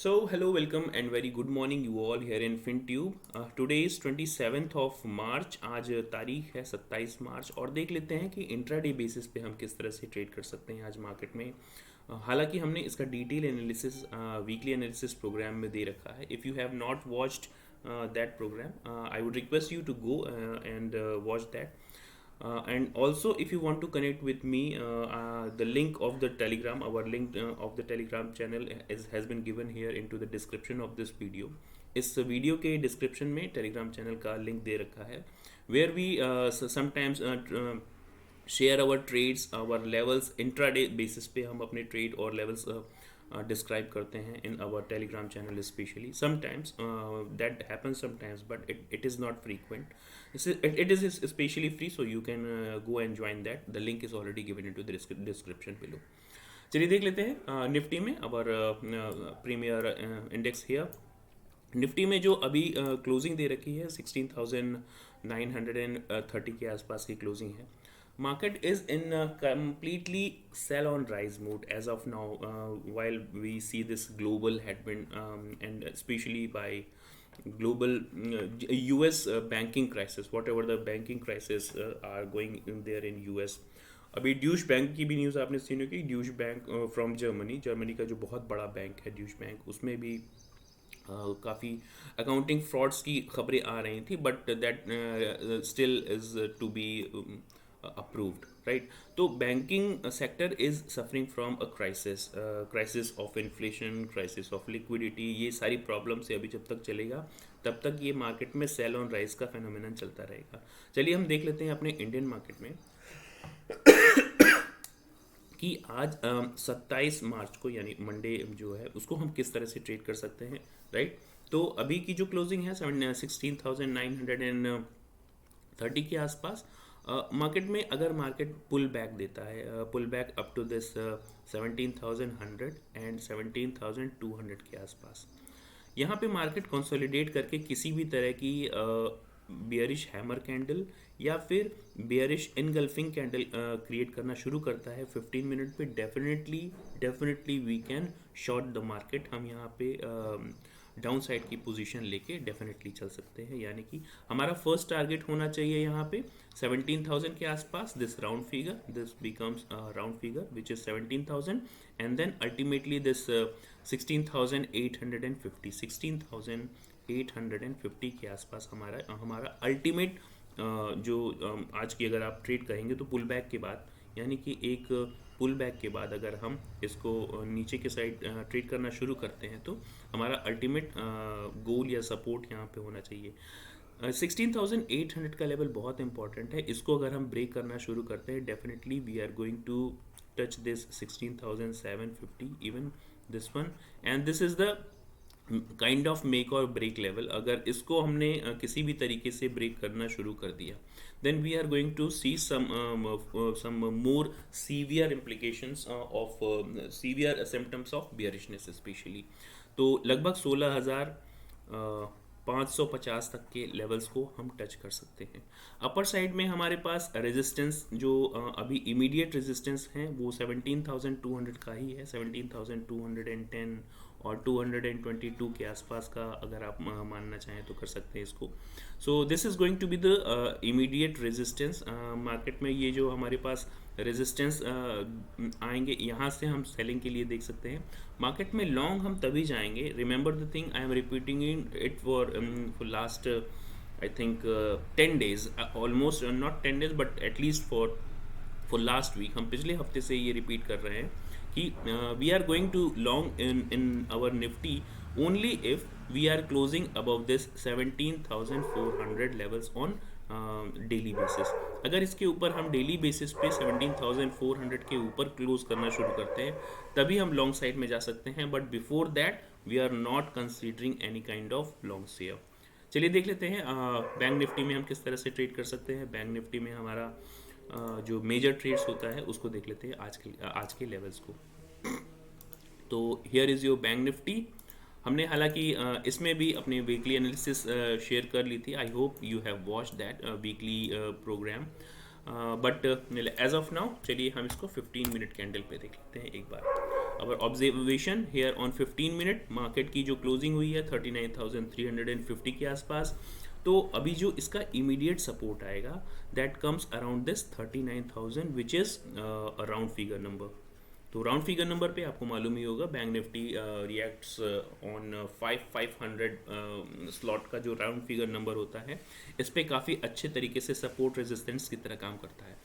Hello, welcome and very good morning you all here in FinTube. Today is 27th of March. आज तारीख है 27 मार्च और देख लेते हैं कि इंट्राडे बेसिस पे हम किस तरह से ट्रेड कर सकते हैं आज मार्केट में। हालांकि हमने इसका detail analysis weekly analysis programme में दे रखा है। If you have not watched that programme, I would request you to go and watch that. And also, if you want to connect with me, the link of the Telegram, our link of the Telegram channel has been given here into the description of this video. इस video के description में Telegram channel का link दे रखा है, where we sometimes share our trades, our levels. Intraday basis पे हम अपने ट्रेड और लेवल्स डिस्क्राइब करते हैं in our Telegram channel specially. Sometimes that happens sometimes, but it is not frequent. It is especially free, so you can go and join that. The link is already given into the description below. चलिए देख लेते हैं Nifty में our premier index here. Nifty में जो अभी closing दे रखी है 16,930 के आसपास की क्लोजिंग है. Market is in a completely sell on rise mode as of now, while we see this global headwind, and especially by global US banking crisis, whatever the banking crisis are going in there in US. अभी Deutsche bank की भी news आपने सुनी होगी. Deutsche bank from Germany का जो बहुत बड़ा बैंक है ड्यूश बैंक, उसमें भी काफ़ी अकाउंटिंग फ्रॉड्स की खबरें आ रही थी, but that still is to be approved, right? तो banking sector is suffering from a crisis of inflation, crisis of liquidity. ये सारी प्रॉब्लम से अभी जब तक चलेगा तब तक ये मार्केट में सेल ऑन राइज का फेनोमेनन चलता रहेगा. चलिए हम देख लेते हैं अपने इंडियन मार्केट में कि आज 27 मार्च को यानी मंडे जो है उसको हम किस तरह से ट्रेड कर सकते हैं, राइट? तो अभी की जो क्लोजिंग है 16,930 के आसपास. मार्केट में अगर मार्केट पुल बैक देता है, pull back up to this 17,100 and 17,200 के आसपास, यहाँ पे मार्केट कंसोलिडेट करके किसी भी तरह की बियरिश हैमर कैंडल या फिर बियरिश इनगल्फिंग कैंडल क्रिएट करना शुरू करता है 15 मिनट पे, definitely we can short the market. हम यहाँ पे डाउन साइड की पोजीशन लेके डेफिनेटली चल सकते हैं. यानी कि हमारा फर्स्ट टारगेट होना चाहिए यहाँ पे 17,000 के आसपास. This round figure, this becomes round figure which is 17,000 and then ultimately this 16,850 के आसपास हमारा अल्टीमेट जो आज की अगर आप ट्रेड करेंगे तो पुल बैक के बाद, यानी कि एक पुल बैक के बाद अगर हम इसको नीचे के साइड ट्रेड करना शुरू करते हैं तो हमारा अल्टीमेट गोल या सपोर्ट यहाँ पे होना चाहिए 16,800 का लेवल. बहुत इंपॉर्टेंट है. इसको अगर हम ब्रेक करना शुरू करते हैं definitely we are going to touch this 16,750, even this one, and this is the kind of make or break level. अगर इसको हमने किसी भी तरीके से ब्रेक करना शुरू कर दिया then we are going to see some more severe implications of severe symptoms of bearishness especially. तो लगभग 16,550 तक के लेवल्स को हम टच कर सकते हैं. अपर साइड में हमारे पास रेजिस्टेंस जो अभी इमीडिएट रेजिस्टेंस है वो 17,200 का ही है. 17,210 और 222 के आसपास का अगर आप मानना चाहें तो कर सकते हैं इसको. So this is going to be the immediate resistance. Market में ये जो हमारे पास रेजिस्टेंस आएंगे यहाँ से हम सेलिंग के लिए देख सकते हैं. मार्केट में लॉन्ग हम तभी जाएंगे, remember the thing, I am repeating it for last I think 10 days, almost not 10 days but at least for last week. हम पिछले हफ्ते से ये रिपीट कर रहे हैं कि we are going to long in our Nifty only if we are closing above this 17,400 levels on daily basis. अगर इसके ऊपर हम डेली बेसिस पे 17,400 के ऊपर क्लोज करना शुरू करते हैं तभी हम लॉन्ग साइड में जा सकते हैं, but before that we are not considering any kind of long share. चलिए देख लेते हैं बैंक निफ्टी में हम किस तरह से ट्रेड कर सकते हैं. बैंक निफ्टी में हमारा जो मेजर ट्रेड्स होता है उसको देख लेते हैं आज के लेवल्स को. तो here is your bank Nifty. हमने हालांकि इसमें भी अपनी वीकली एनालिसिस शेयर कर ली थी. I hope you have watch that weekly programme, but as of now चलिए हम इसको 15 मिनट कैंडल पे देख लेते हैं एक बार. Our observation here on 15 minute market की जो क्लोजिंग हुई है 39,350 के आसपास। तो अभी जो इसका इमीडिएट सपोर्ट आएगा that comes around this 39,000 which is round figure number. तो राउंड फिगर नंबर पे आपको मालूम ही होगा bank Nifty reacts on 500 slot का जो राउंड फिगर नंबर होता है इस पे काफ़ी अच्छे तरीके से सपोर्ट रेजिस्टेंस की तरह काम करता है।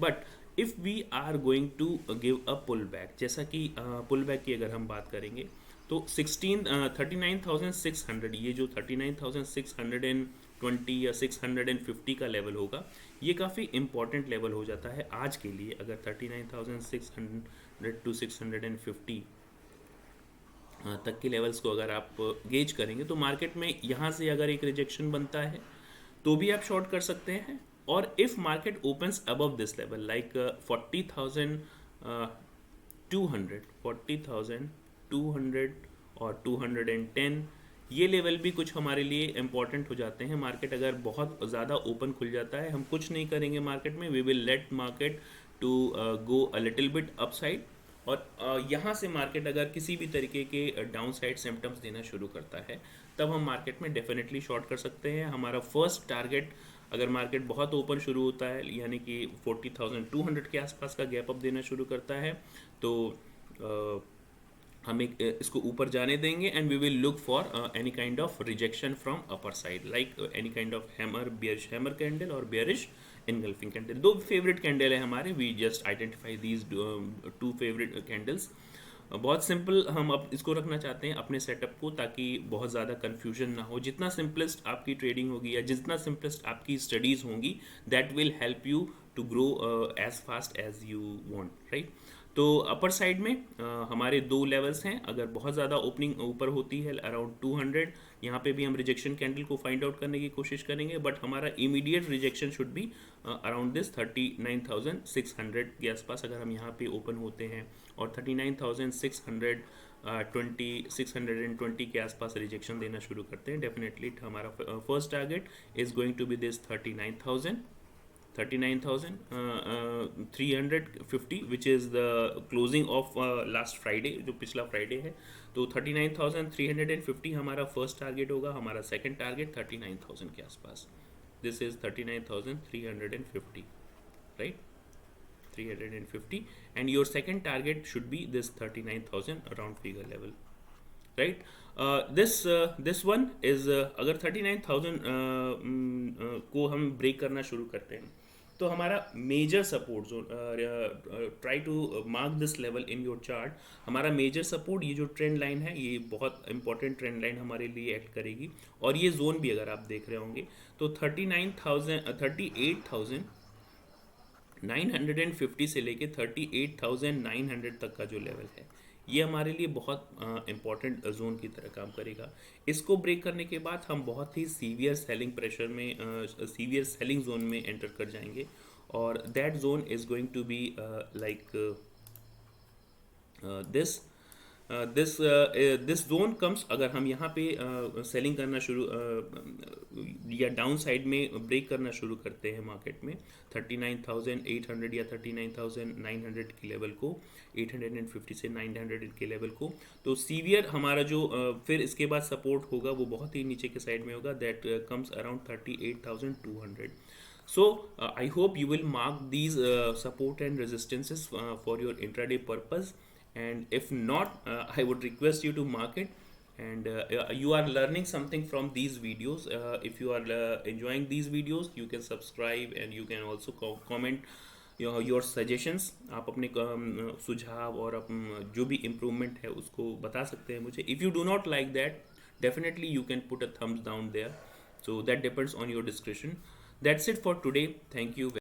But if we are going to give a pull back, जैसा कि पुल बैक की अगर हम बात करेंगे तो 39,600 ये जो 39,620 या 650 का लेवल होगा ये काफ़ी इंपॉर्टेंट लेवल हो जाता है आज के लिए। अगर 39,600 टू 650 तक के लेवल्स को अगर आप गेज करेंगे तो मार्केट में यहाँ से अगर एक रिजेक्शन बनता है तो भी आप शॉर्ट कर सकते हैं। और if market opens above this level like 40,200 और 210 ये लेवल भी कुछ हमारे लिए इंपॉर्टेंट हो जाते हैं। मार्केट अगर बहुत ज़्यादा ओपन खुल जाता है हम कुछ नहीं करेंगे मार्केट में, we will let market to go a little bit upside. और यहाँ से मार्केट अगर किसी भी तरीके के डाउन साइड सिम्टम्स देना शुरू करता है तब हम मार्केट में डेफिनेटली शॉर्ट कर सकते हैं। हमारा फर्स्ट टारगेट अगर मार्केट बहुत ओपन शुरू होता है यानी कि 40,200 के आसपास का गैप अप देना शुरू करता है तो हम एक इसको ऊपर जाने देंगे and we will look for any kind of rejection from upper side like any kind of hammer, bearish hammer candle और बेयरिश इनगल्फिंग कैंडल। दो फेवरेट कैंडल है हमारे, we just identify these two favourite candles. बहुत simple हम अब इसको रखना चाहते हैं अपने सेटअप को ताकि बहुत ज़्यादा कन्फ्यूजन ना हो। जितना सिंपलेस्ट आपकी ट्रेडिंग होगी या जितना सिंपलेस्ट आपकी स्टडीज़ होंगी that will help you to grow as fast as you want, right. तो अपर साइड में हमारे दो लेवल्स हैं। अगर बहुत ज़्यादा ओपनिंग ऊपर होती है अराउंड 200 यहाँ पे भी हम रिजेक्शन कैंडल को फाइंड आउट करने की कोशिश करेंगे बट हमारा immediate rejection should be around this 39,600 के आसपास। अगर हम यहाँ पे ओपन होते हैं और 39,620 के आसपास रिजेक्शन देना शुरू करते हैं डेफिनेटली हमारा first target is going to be this 39,350 which is the closing of last Friday जो पिछला फ्राइडे है। तो 39,350 हमारा फर्स्ट टारगेट होगा, हमारा सेकंड टारगेट 39,000 के आसपास। This is 39,350, right, 350 and your second target should be this 39,000 round figure level, right. This one is अगर 39,000 को हम ब्रेक करना शुरू करते हैं तो हमारा major support zone, try to mark this level in your chart. हमारा मेजर सपोर्ट ये जो ट्रेंड लाइन है ये बहुत इंपॉर्टेंट ट्रेंड लाइन हमारे लिए एक्ट करेगी। और ये जोन भी अगर आप देख रहे होंगे तो 38,950 से लेके 38,900 तक का जो लेवल है ये हमारे लिए बहुत इंपॉर्टेंट जोन की तरह काम करेगा। इसको ब्रेक करने के बाद हम बहुत ही सीवियर सेलिंग प्रेशर में, सीवियर सेलिंग जोन में एंटर कर जाएंगे और that zone is going to be like this zone comes. अगर हम यहाँ पे सेलिंग करना शुरू या डाउन साइड में ब्रेक करना शुरू करते हैं मार्केट में 39,800 या 39,900 के लेवल को, 850 से 900 के लेवल को, तो सीवियर हमारा जो फिर इसके बाद सपोर्ट होगा वो बहुत ही नीचे के साइड में होगा, that comes around 38,200। So I hope you will mark these support and resistances for your intraday purpose, and if not I would request you to mark it, and you are learning something from these videos. If you are enjoying these videos you can subscribe and you can also comment your suggestions। आप अपने सुझाव और जो भी improvement है उसको बता सकते हैं मुझे। If you do not like that definitely you can put a thumbs down there, so that depends on your discretion। That's it for today. Thank you.